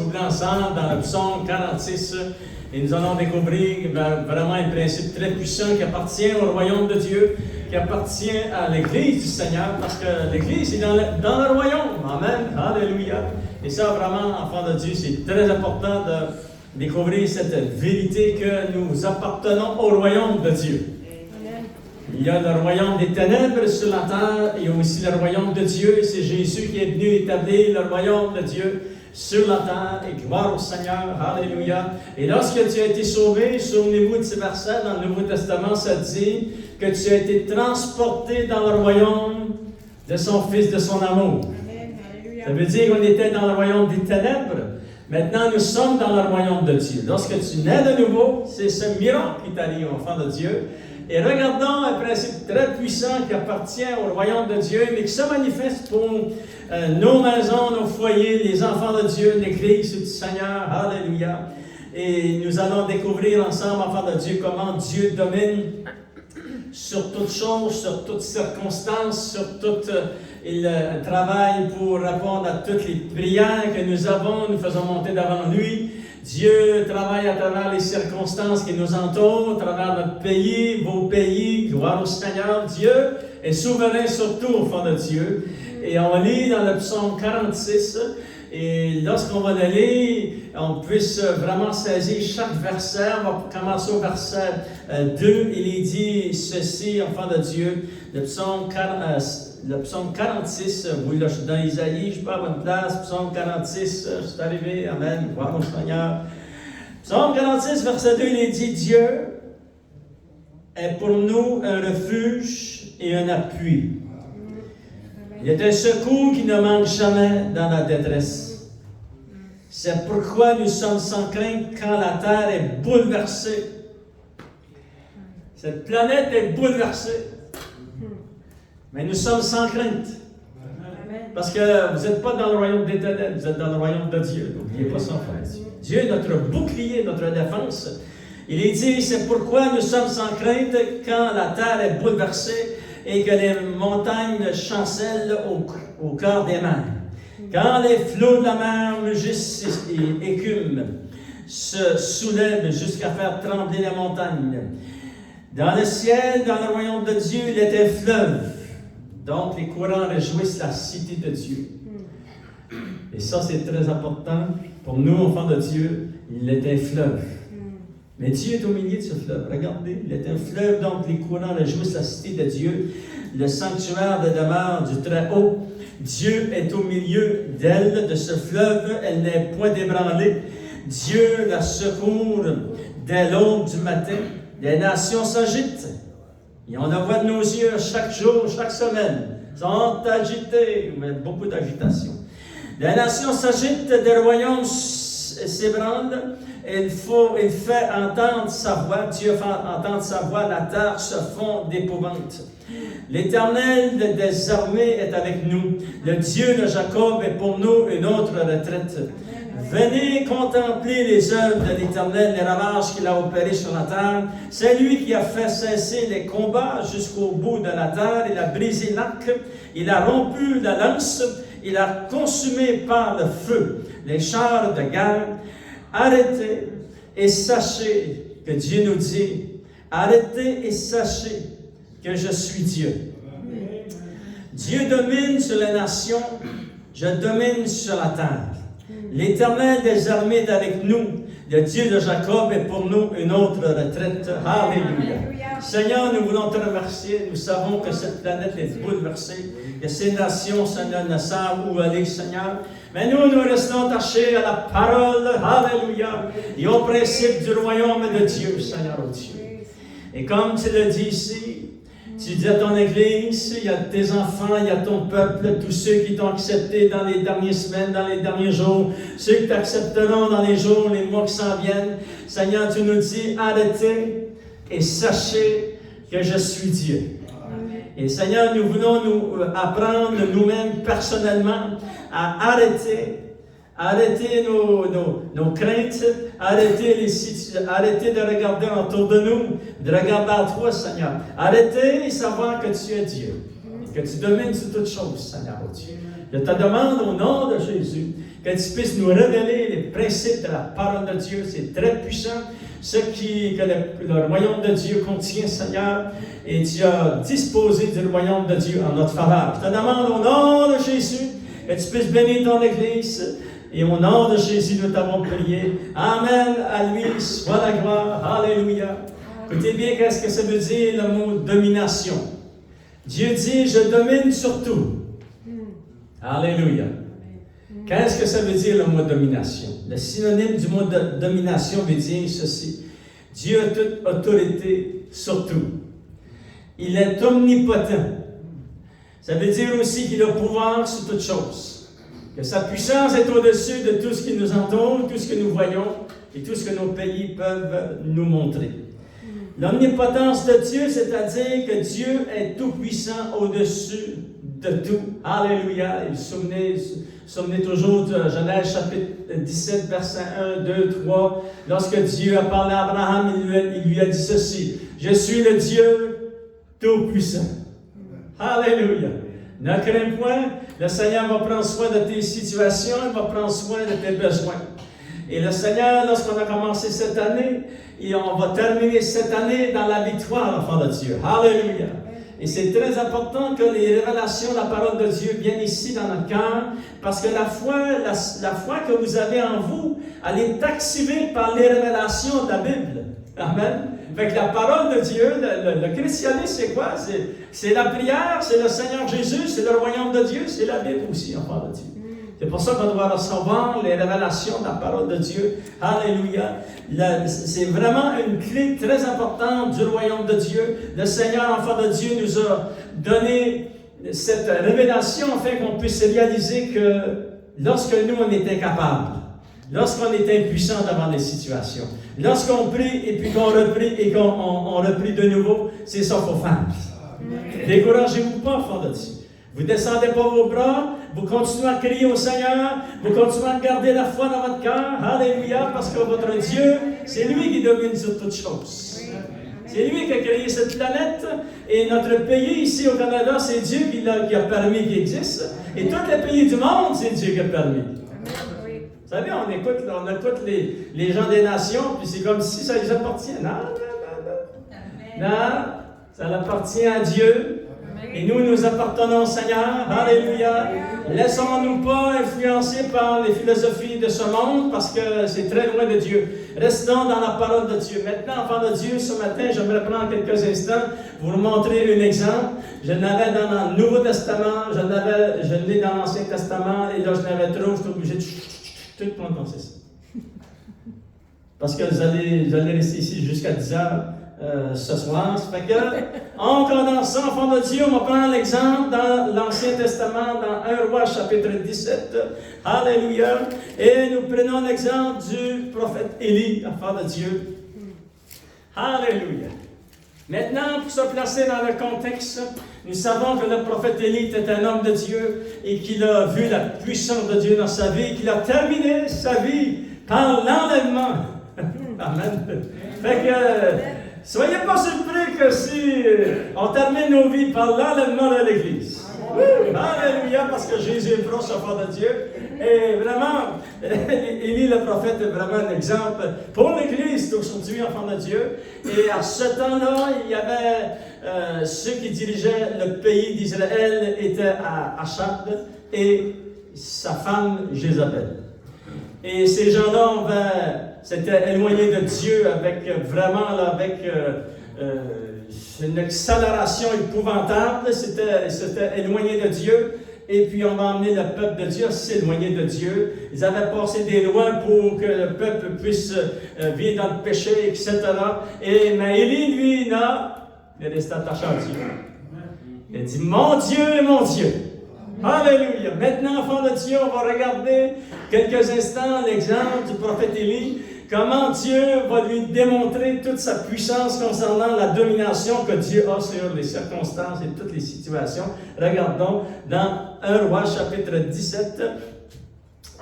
Ensemble dans le psaume 46 et nous allons découvrir vraiment un principe très puissant qui appartient au royaume de Dieu, qui appartient à l'Église du Seigneur, parce que l'Église est dans le royaume. Amen. Alléluia. Et ça, vraiment, enfants de Dieu, c'est très important de découvrir cette vérité que nous appartenons au royaume de Dieu. Il y a le royaume des ténèbres sur la terre, il y a aussi le royaume de Dieu, et c'est Jésus qui est venu établir le royaume de Dieu sur la terre, et gloire au Seigneur, alléluia. Et lorsque tu as été sauvé, souvenez-vous de ces versets dans le Nouveau Testament, ça dit que tu as été transporté dans le royaume de son Fils, de son amour. Amen. Ça veut dire qu'on était dans le royaume des ténèbres. Maintenant, nous sommes dans le royaume de Dieu. Lorsque tu nais de nouveau, c'est ce miracle qui t'arrive, enfant de Dieu. Et regardons un principe très puissant qui appartient au royaume de Dieu, mais qui se manifeste pour nos maisons, nos foyers, les enfants de Dieu, l'Église du Seigneur. Alléluia. Et nous allons découvrir ensemble, enfants de Dieu, comment Dieu domine sur toutes choses, sur toutes circonstances, sur tout. Il travaille pour répondre à toutes les prières que nous avons, nous faisons monter devant lui. Dieu travaille à travers les circonstances qui nous entourent, à travers notre pays, vos pays, gloire au Seigneur. Dieu est souverain sur tout, enfants de Dieu. Et on lit dans le psaume 46, et lorsqu'on va le lire, on puisse vraiment saisir chaque verset. On va commencer au verset 2, il est dit ceci, enfants de Dieu, le psaume 46, oui, là, je suis dans Isaïe, je ne suis pas à bonne place, psaume 46, je suis arrivé, amen, gloire au Seigneur. Psaume 46, verset 2, il est dit, Dieu est pour nous un refuge et un appui. Il est un secours qui ne manque jamais dans la détresse. C'est pourquoi nous sommes sans crainte quand la terre est bouleversée. Cette planète est bouleversée. Mais nous sommes sans crainte. Parce que vous n'êtes pas dans le royaume des ténèbres, vous êtes dans le royaume de Dieu. N'oubliez pas ça, frère. Dieu est notre bouclier, notre défense. Il est dit, c'est pourquoi nous sommes sans crainte quand la terre est bouleversée et que les montagnes chancellent au cœur des mers. Quand les flots de la mer mugissent et écument, se soulèvent jusqu'à faire trembler les montagnes. Dans le ciel, dans le royaume de Dieu, il est un fleuve. Donc, les courants réjouissent la cité de Dieu. Et ça, c'est très important. Pour nous, enfants de Dieu, il est un fleuve. Mais Dieu est au milieu de ce fleuve. Regardez, il est un fleuve, donc les courants réjouissent la cité de Dieu. Le sanctuaire de demeure du Très-Haut. Dieu est au milieu d'elle, de ce fleuve. Elle n'est point ébranlée. Dieu la secourt dès l'aube du matin. Les nations s'agitent. Et on la voit de nos yeux chaque jour, chaque semaine. Ils sont agités, mais beaucoup d'agitation. Les nations s'agitent, des royaumes s'ébranlent. Il fait entendre sa voix. Dieu fait entendre sa voix. La terre se fond d'épouvante. L'Éternel des armées est avec nous. Le Dieu de Jacob est pour nous une autre retraite. Venez contempler les œuvres de l'Éternel, les ravages qu'il a opérés sur la terre. C'est lui qui a fait cesser les combats jusqu'au bout de la terre. Il a brisé l'arc, il a rompu la lance, il a consumé par le feu les chars de guerre. Arrêtez et sachez que Dieu nous dit, arrêtez et sachez que je suis Dieu. Dieu domine sur les nations, je domine sur la terre. L'Éternel des armées est avec nous. Le Dieu de Jacob est pour nous une autre retraite. Alléluia. Seigneur, nous voulons te remercier. Nous savons que cette planète est bouleversée, que ces nations ne savent où aller, Seigneur. Mais nous restons attachés à la parole. Alléluia. Et au principe du royaume de Dieu, Seigneur, oh Dieu. Et comme tu le dis ici, tu dis à ton Église, il y a tes enfants, il y a ton peuple, tous ceux qui t'ont accepté dans les dernières semaines, dans les derniers jours, ceux qui t'accepteront dans les jours, les mois qui s'en viennent. Seigneur, tu nous dis, arrêtez et sachez que je suis Dieu. Et Seigneur, nous voulons nous apprendre nous-mêmes personnellement à arrêter nos craintes, arrêtez de regarder autour de nous, de regarder à toi, Seigneur. Arrêtez et savoir que tu es Dieu, que tu domines sur toutes choses, Seigneur, oh Dieu. Je te demande au nom de Jésus que tu puisses nous révéler les principes de la parole de Dieu. C'est très puissant, ce que le royaume de Dieu contient, Seigneur, et tu as disposé du royaume de Dieu en notre faveur. Je te demande au nom de Jésus que tu puisses bénir ton Église, et au nom de Jésus, nous t'avons prié. Amen, à lui soit la gloire. Alléluia. Écoutez bien, qu'est-ce que ça veut dire le mot domination? Dieu dit, je domine sur tout. Alléluia. Qu'est-ce que ça veut dire le mot domination? Le synonyme du mot domination veut dire ceci. Dieu a toute autorité sur tout. Il est omnipotent. Ça veut dire aussi qu'il a pouvoir sur toutes choses. Que sa puissance est au-dessus de tout ce qui nous entoure, tout ce que nous voyons et tout ce que nos pays peuvent nous montrer. L'omnipotence de Dieu, c'est-à-dire que Dieu est tout-puissant au-dessus de tout. Alléluia. Et vous souvenez toujours de Genèse chapitre 17, versets 1, 2, 3. Lorsque Dieu a parlé à Abraham, il lui a dit ceci. Je suis le Dieu tout-puissant. Alléluia. Ne crains point, le Seigneur va prendre soin de tes situations, il va prendre soin de tes besoins. Et le Seigneur, lorsqu'on a commencé cette année, et on va terminer cette année dans la victoire, enfant de Dieu. Alléluia. Et c'est très important que les révélations de la parole de Dieu viennent ici dans notre cœur, parce que la foi que vous avez en vous, elle est activée par les révélations de la Bible. Amen. Fait que la parole de Dieu, le christianisme, c'est quoi? C'est la prière, c'est le Seigneur Jésus, c'est le royaume de Dieu, c'est la Bible aussi, enfant de Dieu. C'est pour ça qu'on doit recevoir les révélations de la parole de Dieu. Alléluia. C'est vraiment une clé très importante du royaume de Dieu. Le Seigneur, enfant de Dieu, nous a donné cette révélation afin qu'on puisse réaliser que lorsque nous, on est incapables, lorsqu'on est impuissant devant les situations, lorsqu'on prie et puis qu'on reprie et qu'on reprie de nouveau, c'est ça qu'il faut faire. Découragez-vous pas, enfant de Dieu. Vous ne descendez pas vos bras, vous continuez à crier au Seigneur, vous continuez à garder la foi dans votre cœur. Alléluia, parce que votre Dieu, c'est lui qui domine sur toutes choses. C'est lui qui a créé cette planète et notre pays ici au Canada, c'est Dieu qui a permis qu'il existe. Et tous les pays du monde, c'est Dieu qui a permis. Vous savez, on écoute les gens des nations, puis c'est comme si ça les appartient. Non, ça appartient à Dieu. Et nous appartenons au Seigneur. Alléluia. Laissons-nous pas influencer par les philosophies de ce monde parce que c'est très loin de Dieu. Restons dans la parole de Dieu. Maintenant, enfants de Dieu, ce matin, j'aimerais prendre quelques instants pour vous montrer un exemple. Je l'avais dans le Nouveau Testament, je l'ai dans l'Ancien Testament, et là, je n'avais trop, je suis obligé de tout prononcer ça. Parce que vous allez rester ici jusqu'à 10 heures. Ce soir. Ça fait que, en condensant, enfant de Dieu, on va prendre l'exemple dans l'Ancien Testament, dans 1 Roi, chapitre 17. Alléluia. Et nous prenons l'exemple du prophète Élie, enfant de Dieu. Alléluia. Maintenant, pour se placer dans le contexte, nous savons que le prophète Élie était un homme de Dieu et qu'il a vu la puissance de Dieu dans sa vie, qu'il a terminé sa vie par l'enlèvement. Amen. Fait que, soyez pas surpris que si on termine nos vies par l'enlèvement de l'Église. Alléluia, parce que Jésus est proche, enfant de Dieu. Et vraiment, Élie le prophète est vraiment un exemple pour l'Église aujourd'hui, enfant de Dieu. Et à ce temps-là, il y avait ceux qui dirigeaient le pays d'Israël étaient à Achab et sa femme Jézabel. Et ces gens-là s'étaient éloignés de Dieu avec une accélération épouvantable. C'était éloigné de Dieu. Et puis on va emmener le peuple de Dieu à s'éloigner de Dieu. Ils avaient passé des lois pour que le peuple puisse vivre dans le péché, etc. Mais Élie, lui, il est resté attaché à Dieu. Il a dit, mon Dieu est mon Dieu. Alléluia. Maintenant, enfants de Dieu, on va regarder quelques instants l'exemple du prophète Élie, comment Dieu va lui démontrer toute sa puissance concernant la domination que Dieu a sur les circonstances et toutes les situations. Regardons dans 1 Roi, chapitre 17,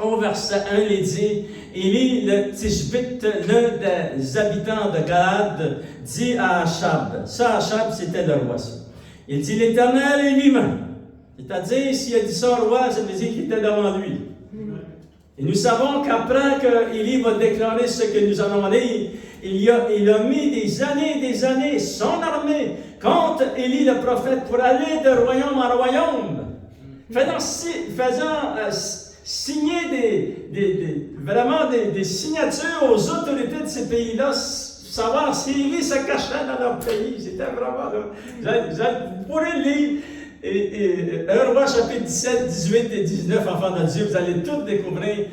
au verset 1, il dit, Élie, le Tishbite, l'un des habitants de Galad, dit à Achab, ça Achab, c'était le roi, ça. Il dit, l'Éternel est vivant. C'est-à-dire, s'il a dit ça au roi, ça veut dire qu'il était devant lui. Et nous savons qu'après qu'Élie va déclarer ce que nous allons lire, il a mis des années, son armée contre Élie le prophète pour aller de royaume en royaume, faisant signer vraiment des signatures aux autorités de ces pays-là, savoir si Élie se cachait dans leur pays. C'était vraiment là. Vous pourrez lire 1 Roi chapitre 17, 18 et 19, enfants de Dieu, vous allez tout découvrir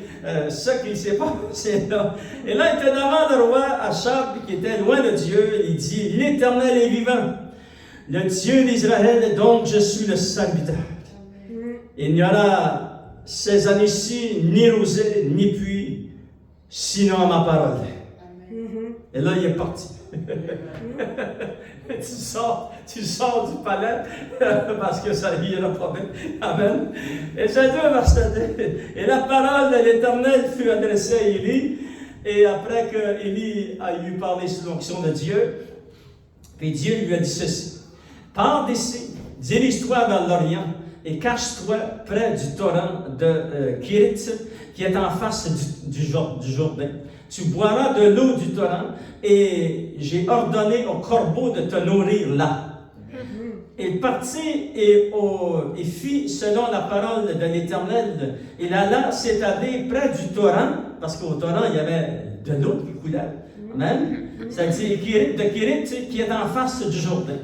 ce qui s'est passé là. Et là, il était devant le roi Achab, qui était loin de Dieu. Il dit, l'Éternel est vivant, le Dieu d'Israël, donc je suis le serviteur. Il n'y aura ces années-ci ni rosée, ni pluie, sinon à ma parole. Et là, il est parti. tu sors du palais parce que ça y est le problème. Amen. Et j'ai dit verset 2. Et la parole de l'Éternel fut adressée à Élie. Et après que Élie a eu parlé sous l'onction de Dieu, puis Dieu lui a dit ceci. Pars d'ici, dirige-toi vers l'Orient et cache-toi près du torrent de Kérit, qui est en face du Jourdain. Tu boiras de l'eau du torrent et j'ai ordonné au corbeau de te nourrir là. Il partit et fit selon la parole de l'Éternel. Il alla s'établir près du torrent, parce qu'au torrent il y avait de l'eau qui coulait. Amen. C'est-à-dire de Kérit qui est en face du Jourdain.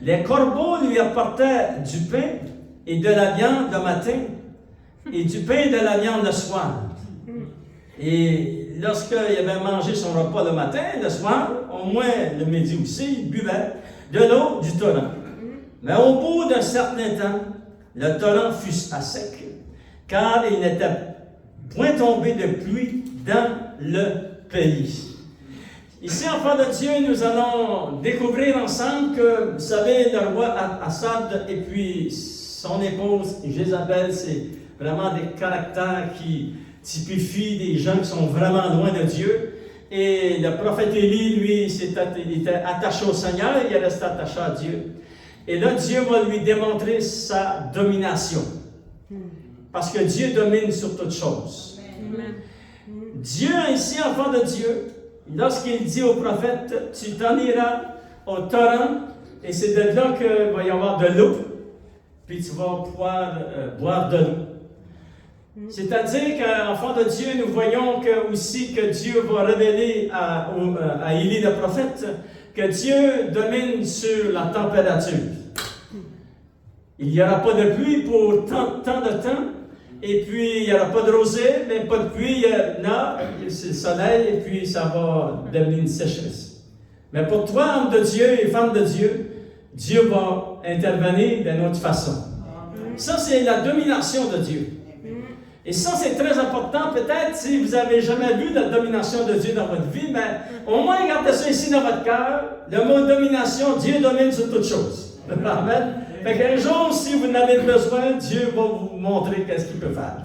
Les corbeaux lui apportaient du pain et de la viande le matin et du pain et de la viande le soir. Et lorsqu'il avait mangé son repas le matin, le soir, au moins le midi aussi, il buvait de l'eau du torrent. Mais au bout d'un certain temps, le torrent fut à sec, car il n'était point tombé de pluie dans le pays. Ici, enfants de Dieu, nous allons découvrir ensemble que, vous savez, le roi Assad et puis son épouse Jézabel, c'est vraiment des caractères qui typifient des gens qui sont vraiment loin de Dieu. Et le prophète Élie, lui, il était attaché au Seigneur, il est resté attaché à Dieu. Et là, Dieu va lui démontrer sa domination. Parce que Dieu domine sur toutes choses. Dieu, ici, enfant de Dieu, lorsqu'il dit au prophète, tu t'en iras au torrent, et c'est de là qu'il va y avoir de l'eau, puis tu vas pouvoir boire de l'eau. C'est-à-dire qu'enfant de Dieu, nous voyons aussi que Dieu va révéler à Élie le prophète que Dieu domine sur la température. Il n'y aura pas de pluie pour tant de temps, et puis il n'y aura pas de rosée, mais pas de pluie, c'est le soleil, et puis ça va devenir une sécheresse. Mais pour toi, homme de Dieu et femme de Dieu, Dieu va intervenir d'une autre façon. Ça, c'est la domination de Dieu. Et ça, c'est très important. Peut-être si vous n'avez jamais vu la domination de Dieu dans votre vie, mais au moins gardez ça ici dans votre cœur. Le mot domination, Dieu domine sur toutes choses. Amen. Fait qu'un jour, si vous en avez besoin, Dieu va vous montrer qu'est-ce qu'il peut faire.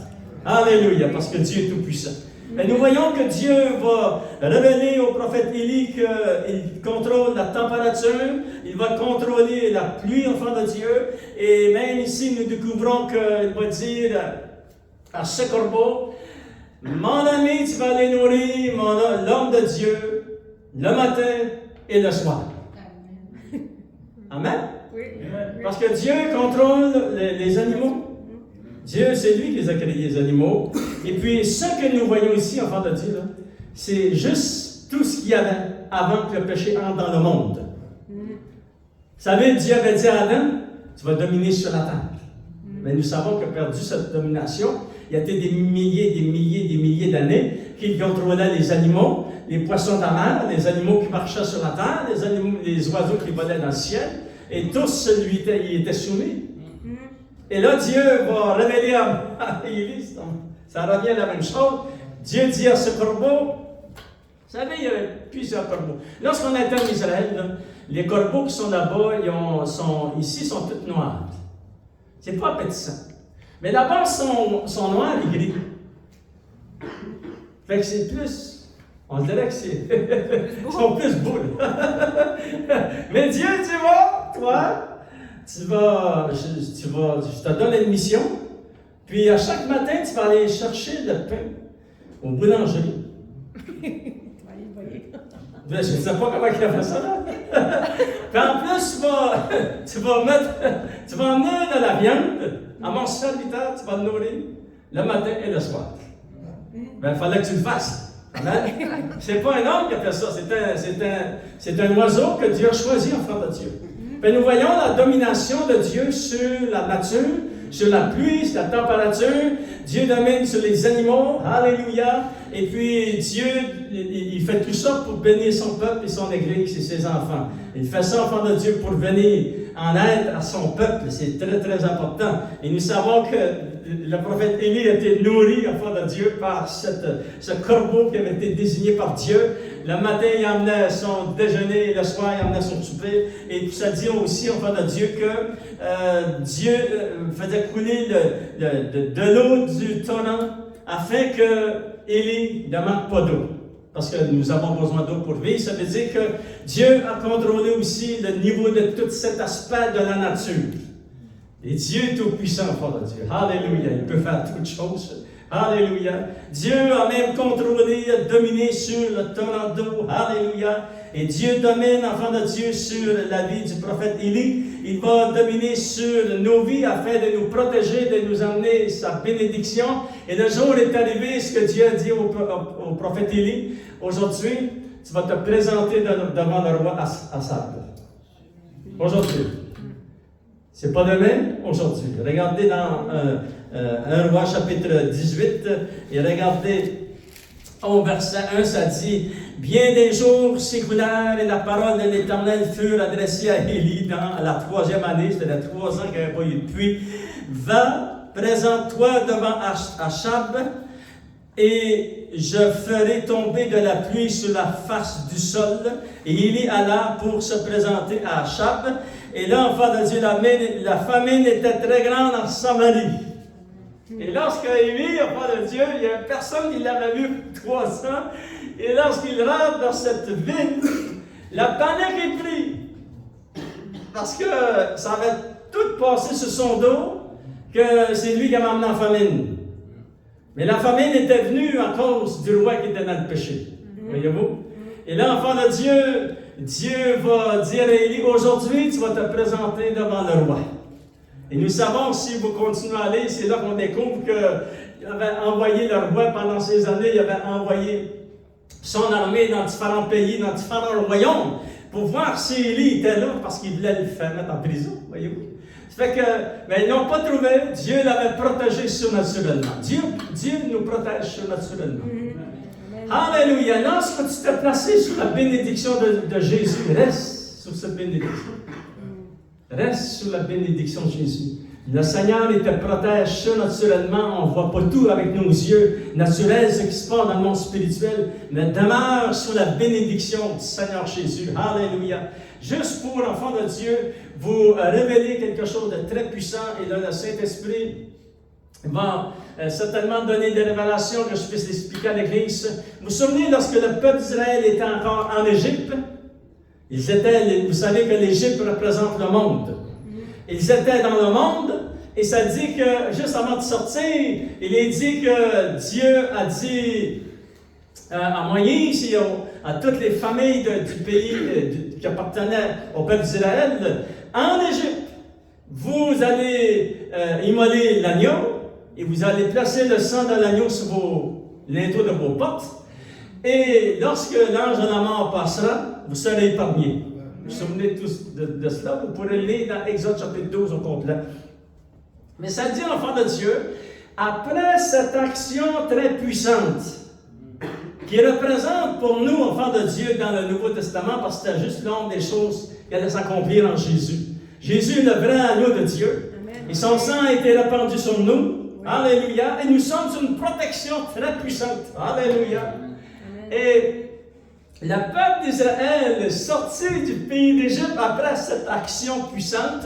Alléluia, parce que Dieu est tout-puissant. Et nous voyons que Dieu va révéler au prophète Élie qu'il contrôle la température, il va contrôler la pluie, enfant de Dieu. Et même ici, nous découvrons qu'il va dire à ce corbeau, mon ami, tu vas aller nourrir l'homme de Dieu le matin et le soir. Amen. Oui. Parce que Dieu contrôle les animaux. Dieu, c'est lui qui les a créés, les animaux. Et puis, ce que nous voyons ici, enfant de Dieu, c'est juste tout ce qu'il y avait avant que le péché entre dans le monde. Vous savez, Dieu avait dit à Adam, tu vas dominer sur la terre. Mais nous savons qu'il a perdu cette domination. Il y a été des milliers d'années qu'il contrôlait les animaux, les poissons de la mer, les animaux qui marchaient sur la terre, les oiseaux qui volaient dans le ciel, et tous lui étaient soumis. Et là, Dieu va révéler à Élie, ça revient à la même chose. Dieu dit à ce corbeau, vous savez, il y a plusieurs corbeaux. Lorsqu'on est en Israël, là, les corbeaux qui sont là-bas, ici, sont tous noirs. C'est pas appétissant. Mais là-bas, sont noirs et gris. Fait que c'est plus, on dirait que ils sont plus beaux. Mais Dieu, tu vois, toi, je te donne une mission. Puis à chaque matin, tu vas aller chercher le pain au boulangerie. Je ne sais pas comment il a fait ça, là. Puis en plus, tu vas emmener de la viande. À mon serviteur, tu vas le nourrir le matin et le soir. Ben, il fallait que tu le fasses. C'est pas un homme qui a fait ça, c'est un oiseau que Dieu a choisi en frère de Dieu. Puis nous voyons la domination de Dieu sur la nature, sur la pluie, sur la température. Dieu domine sur les animaux. Alléluia. Et puis Dieu, il fait tout ça pour bénir son peuple et son Église et ses enfants. Il fait ça, enfant de Dieu, pour venir en aide à son peuple. C'est très, très important. Et nous savons que le prophète Élie a été nourri, enfant de Dieu, par ce corbeau qui avait été désigné par Dieu. Le matin, il emmenait son déjeuner et le soir, il emmenait son souper. Et puis ça dit aussi, enfant de Dieu, que Dieu faisait couler de l'eau du torrent afin que Élie ne manque pas d'eau. Parce que nous avons besoin d'eau pour vivre. Ça veut dire que Dieu a contrôlé aussi le niveau de tout cet aspect de la nature. Et Dieu est tout-puissant, enfant de Dieu. Alléluia. Il peut faire toutes choses. Alléluia. Dieu a même contrôlé, dominé sur le torrent d'eau. Alléluia. Et Dieu domine, enfant de Dieu, sur la vie du prophète Élie. Il va dominer sur nos vies afin de nous protéger, de nous amener sa bénédiction. Et le jour est arrivé, ce que Dieu a dit au prophète Élie. Aujourd'hui, tu vas te présenter devant le roi Achab. Aujourd'hui. C'est pas demain, aujourd'hui. Regardez dans 1 Roi chapitre 18 et regardez au verset 1, ça dit « Bien des jours s'écoulèrent et la parole de l'Éternel fut adressée à Élie dans la 3e année, c'était 3 ans qu'il n'y avait pas eu de pluie. Va, présente-toi devant Achab et je ferai tomber de la pluie sur la face du sol. » Et Élie alla pour se présenter à Achab. Et là, enfant de Dieu, la famine était très grande en Samarie. Et lorsque Élie, enfant de Dieu, il n'y a personne qui l'avait vu 3 ans. Et lorsqu'il rentre dans cette ville, la panique est prise. Parce que ça avait tout passé sur son dos, que c'est lui qui avait emmené la famine. Mais la famine était venue à cause du roi qui était dans le péché. Voyez-vous? Et là, enfant de Dieu, Dieu va dire à Élie, aujourd'hui, tu vas te présenter devant le roi. Et nous savons, si vous continuez à aller, c'est là qu'on découvre qu'il avait envoyé le roi pendant ces années, il avait envoyé son armée dans différents pays, dans différents royaumes, pour voir si Élie était là, parce qu'il voulait le faire mettre en prison, voyez-vous. Ça fait que, mais ils n'ont pas trouvé, Dieu l'avait protégé surnaturellement. Dieu nous protège surnaturellement. Alléluia. Lorsque tu t'es placé sous la bénédiction de Jésus, reste sur cette bénédiction. Reste sur la bénédiction de Jésus. Le Seigneur, il te protège surnaturellement. On ne voit pas tout avec nos yeux naturels, ce qui se passe dans le monde spirituel, mais demeure sous la bénédiction du Seigneur Jésus. Alléluia. Juste pour, enfants de Dieu, vous révéler quelque chose de très puissant, et là, le Saint-Esprit va certainement donner des révélations que je puisse expliquer à l'Église. Vous vous souvenez, lorsque le peuple d'Israël était encore en Égypte, vous savez que l'Égypte représente le monde. Ils étaient dans le monde, et ça dit que, juste avant de sortir, il est dit que Dieu a dit à Moïse et à toutes les familles du pays qui appartenaient au peuple d'Israël, en Égypte, vous allez immoler l'agneau, et vous allez placer le sang de l'agneau sur vos linteaux de vos portes, et lorsque l'ange de la mort passera, vous serez épargnés. Vous vous souvenez tous de cela? Vous pourrez lire dans Exode chapitre 12 au complet. Mais ça dit, enfant de Dieu, après cette action très puissante, qui représente pour nous, enfants de Dieu, dans le Nouveau Testament, parce que c'était juste l'ombre des choses qui allaient s'accomplir en Jésus. Jésus est le vrai agneau de Dieu. Et son sang a été répandu sur nous. Alléluia. Et nous sommes sous une protection très puissante. Alléluia. Et le peuple d'Israël est sorti du pays d'Égypte après cette action puissante.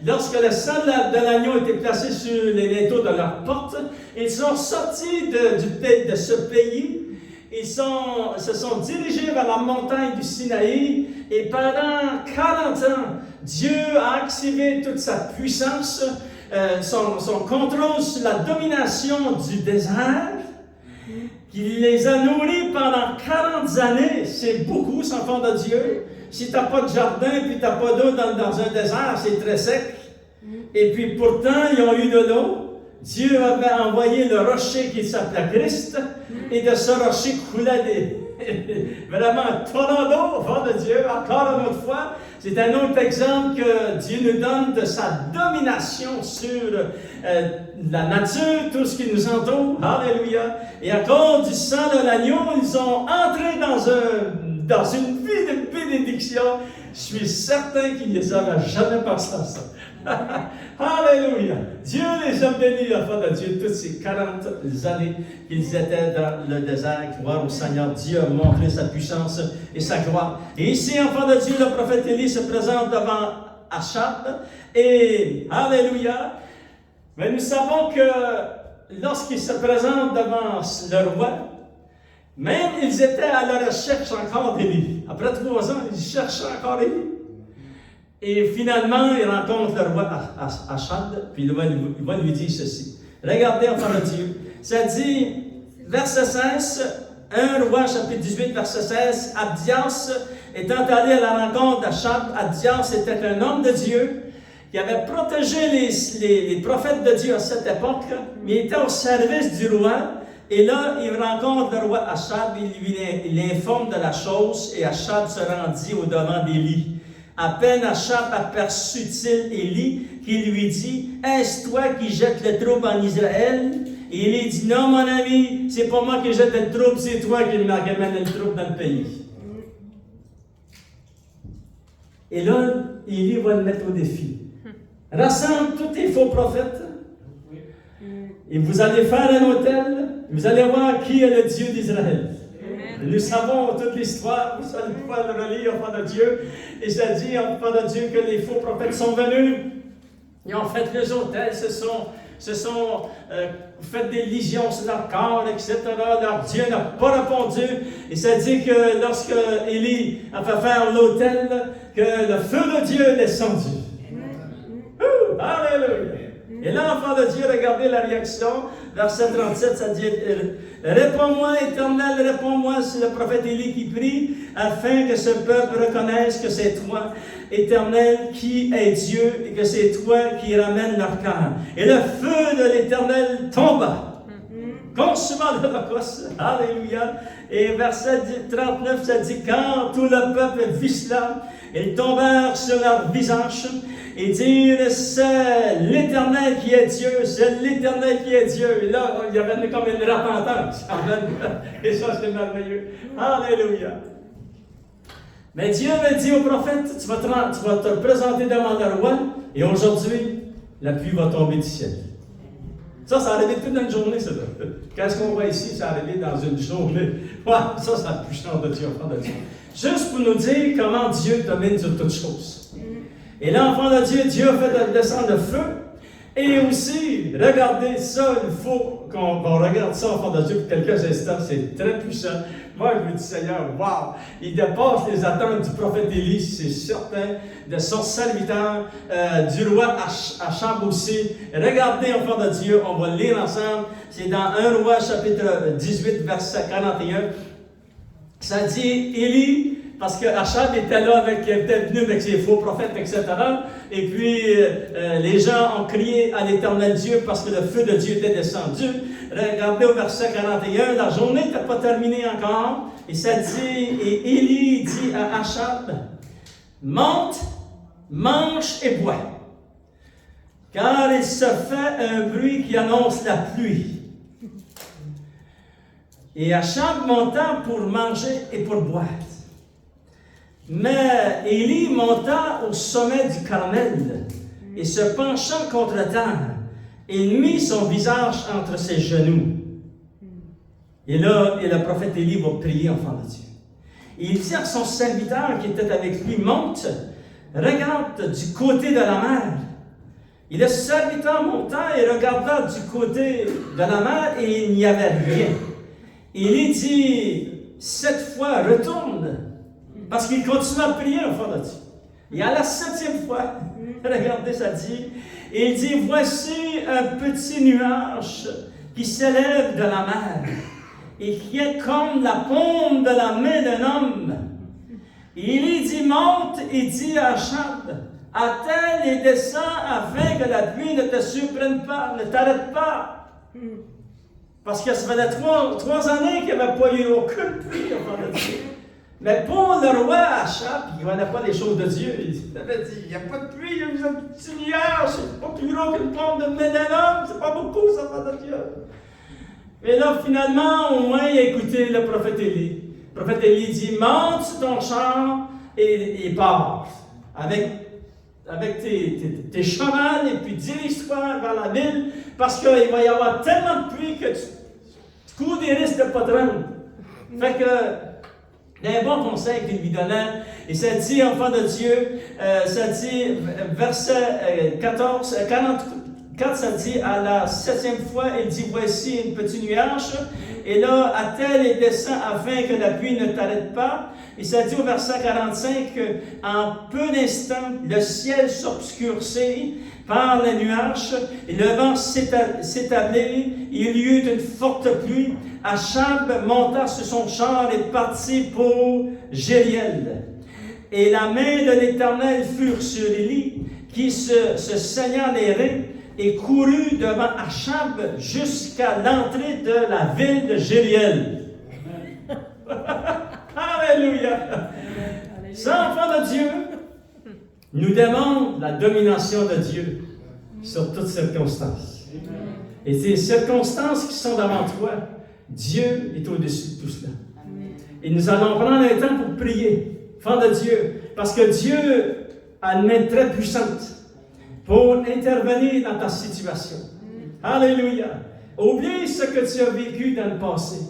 Lorsque le sang de l'agneau était placé sur les linteaux de leur porte, ils sont sortis de ce pays. Ils se sont dirigés vers la montagne du Sinaï. Et pendant 40 ans, Dieu a activé toute sa puissance. son contrôle sur la domination du désert, qu'il les a nourris pendant 40 années. C'est beaucoup, sans enfant de Dieu. Si tu n'as pas de jardin et tu n'as pas d'eau dans un désert, c'est très sec. Et puis pourtant, ils ont eu de l'eau. Dieu avait envoyé le rocher qui s'appelait Christ, et de ce rocher coulait vraiment un torrent d'eau, enfant de Dieu, encore une autre fois. C'est un autre exemple que Dieu nous donne de sa domination sur la nature, tout ce qui nous entoure. Alléluia. Et à cause du sang de l'agneau, ils ont entré dans une vie de bénédiction. Je suis certain qu'ils ne les avaient jamais pensé à ça. Alléluia. Dieu les a bénis, enfants de Dieu, toutes ces 40 années qu'ils étaient dans le désert. Gloire au Seigneur. Dieu a montré sa puissance et sa gloire. Et ici, enfants de Dieu, le prophète Élie se présente devant Achab. Et, alléluia, mais nous savons que lorsqu'il se présente devant le roi, même ils étaient à la recherche encore d'Élie. Après 3 ans, ils cherchaient encore Élie. Et finalement, il rencontre le roi Achab, puis il va lui dire ceci. Regardez, enfants de Dieu. Ça dit, verset 16, 1 roi, chapitre 18, verset 16, Abdias étant allé à la rencontre d'Achab. Abdias était un homme de Dieu qui avait protégé les prophètes de Dieu à cette époque, mais il était au service du roi. Et là, il rencontre le roi Achab, il l'informe de la chose, et Achab se rendit au-devant d'Élie. À peine Achab aperçut-il Élie, qui lui dit, « Est-ce toi qui jettes le trouble en Israël? » Et Élie dit, « Non, mon ami, c'est pas moi qui jette le trouble, c'est toi qui m'amène le trouble dans le pays. » Et là, Élie va le mettre au défi. Rassemble tous tes faux prophètes, et vous allez faire un autel, vous allez voir qui est le Dieu d'Israël. Nous savons toute l'histoire, vous allez pouvoir le relire, enfants de Dieu. Et ça dit, enfants de Dieu, que les faux prophètes sont venus. Ils ont fait les autels, fait des légions sur leur corps, etc. Leur Dieu n'a pas répondu. Et ça dit que lorsque Élie a fait faire l'autel, que le feu de Dieu est descendu. Alléluia! Et là, enfant de Dieu, regardez la réaction. Verset 37, ça dit, « Réponds-moi, Éternel, réponds-moi, c'est le prophète Élie qui prie, afin que ce peuple reconnaisse que c'est toi, Éternel, qui est Dieu, et que c'est toi qui ramène leur cœur. » Et le feu de l'Éternel tomba, consumant l'Holocauste. Alléluia. Et verset 39, ça dit, « Quand tout le peuple vit cela, ils tombèrent sur leur visage, et dire, c'est l'Éternel qui est Dieu, c'est l'Éternel qui est Dieu. » Et là, il y avait comme une repentance. Et ça, c'est merveilleux. Alléluia. Mais Dieu avait dit au prophète, tu vas te présenter devant le roi, et aujourd'hui, la pluie va tomber du ciel. Ça arrivé toute une journée, ça. Qu'est-ce qu'on voit ici, ça arrivé dans une journée. Ouais, ça, c'est la puissance de Dieu, enfant de Dieu. Juste pour nous dire comment Dieu domine sur toutes choses. Et l'enfant de Dieu, Dieu a fait descendre le feu. Et aussi, regardez ça, il faut qu'on regarde ça, enfant de Dieu, pour quelques instants, c'est très puissant. Moi, je me dis, Seigneur, wow! Il dépasse les attentes du prophète Élie, c'est certain, de son serviteur, du roi Achab aussi. Regardez, enfant de Dieu, on va lire ensemble. C'est dans 1 roi, chapitre 18, verset 41. Ça dit, Élie, parce que Achab était là, était venu avec ses faux prophètes, etc. Et puis, les gens ont crié à l'Éternel Dieu parce que le feu de Dieu était descendu. Regardez au verset 41, la journée n'était pas terminée encore. Et ça dit, et Élie dit à Achab, monte, mange et bois, car il se fait un bruit qui annonce la pluie. Et Achab monta pour manger et pour boire. Mais Élie monta au sommet du Carmel et se penchant contre terre, il mit son visage entre ses genoux. Et là, le prophète Élie va prier, enfant de Dieu. Et il dit à son serviteur qui était avec lui, monte, regarde du côté de la mer. Et le serviteur monta et regarda du côté de la mer et il n'y avait rien. Élie dit, cette fois, retourne. Parce qu'il continue à prier, enfant de Dieu. Et à la 7e fois, regardez, ça dit, et il dit, voici un petit nuage qui s'élève de la mer et qui est comme la paume de la main d'un homme. Et il dit, monte et dit à Achab, attelle et descends afin que la pluie ne te surprenne pas, ne t'arrête pas. Parce que ça faisait trois années qu'il n'y avait pas eu aucune pluie avant de Dieu. Mais pour le roi Achab, il ne connaît pas les choses de Dieu. Il avait dit, il n'y a pas de pluie, il y a un petit nuage, c'est pas plus gros qu'une pompe de main d'un homme, c'est pas beaucoup, ça va de Dieu. Et là, finalement, au moins, il a écouté le prophète Élie. Le prophète Élie dit, monte sur ton char et pars. Avec tes chevaux et puis dirige-toi vers la ville parce qu'il va y avoir tellement de pluie que tu cours des risques de ne pas te rendre. Fait que, il y a un bon conseil qu'il lui donnait, et ça dit, enfant de Dieu, ça dit, verset 44, ça dit, à la 7e fois, il dit, voici un petit nuage, et là, attelle et descend afin que la pluie ne t'arrête pas. Et ça dit au verset 45, en peu d'instants, le ciel s'obscurcit par les nuages, et le vent s'établit, il y eut une forte pluie. Achab monta sur son char et partit pour Jériel. Et la main de l'Éternel fut sur Élie, qui se saigna les reins, et courut devant Achab jusqu'à l'entrée de la ville de Jériel. Alléluia! Ça, enfant de Dieu, nous demande la domination de Dieu sur toutes circonstances. Et ces circonstances qui sont devant toi, Dieu est au-dessus de tout cela. Et nous allons prendre un temps pour prier, enfant de Dieu, parce que Dieu a une main très puissante pour intervenir dans ta situation. Alléluia! Oublie ce que tu as vécu dans le passé.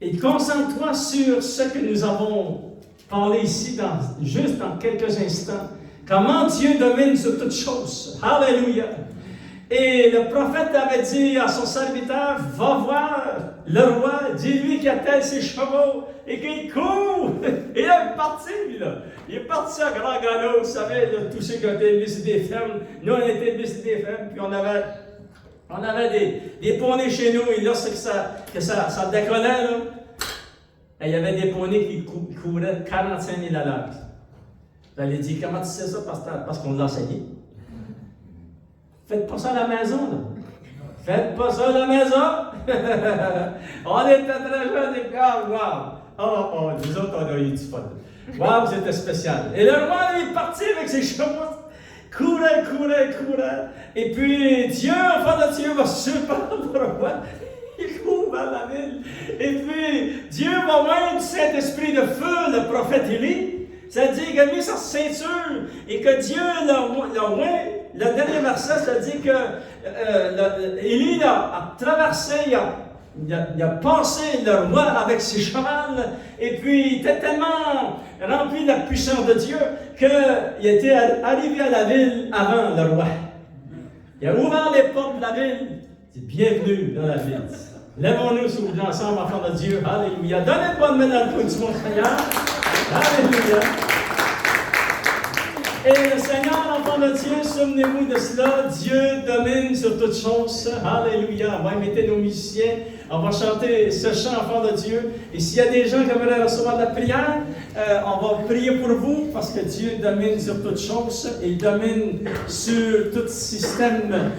Et concentre-toi sur ce que nous avons parlé ici, juste dans quelques instants. Comment Dieu domine sur toutes choses. Alléluia! Et le prophète avait dit à son serviteur, va voir le roi, dis-lui qu'il attelle ses chevaux et qu'il court. Et là, il est parti, lui, là. Il est parti à grand galop, vous savez, là, tous ceux qui ont été élevés sur des fermes. Nous, on était élevés sur des fermes, puis on avait des poneys chez nous, et lorsque ça décollait, là, il y avait des poneys qui couraient 45 000 à l'heure. Vous allez dire, comment tu sais ça? Parce qu'on l'a enseigné. Faites pas ça à la maison, là. Faites pas ça à la maison. On était très jeunes et wow. Nous autres, on a eu du fun. Wow, c'était spécial. Et le roi, il est parti avec ses chevaux. Courait. Et puis, Dieu, enfant de Dieu, va surprendre le roi. Il court vers la ville. Et puis, Dieu va oindre du Saint-Esprit de feu, le prophète Élie. Ça dit qu'il a mis sa ceinture et que Dieu l'a oint. Le dernier verset, ça dit que Élie a traversé, il a passé le roi avec ses chevaux, et puis il était tellement rempli de la puissance de Dieu qu'il était arrivé à la ville avant le roi. Il a ouvert les portes de la ville. Il dit, bienvenue dans la ville. Lèvons-nous s'il vous plaît ensemble, enfants de Dieu. Alléluia. Donnez une bonne main dans le cou du mon Seigneur. Alléluia. Et le Seigneur, enfant de Dieu, souvenez-vous de cela, Dieu domine sur toutes choses. Alléluia. On va inviter nos musiciens. On va chanter ce chant, enfant de Dieu. Et s'il y a des gens qui aimeraient recevoir la prière, on va prier pour vous parce que Dieu domine sur toutes choses. Il domine sur tout système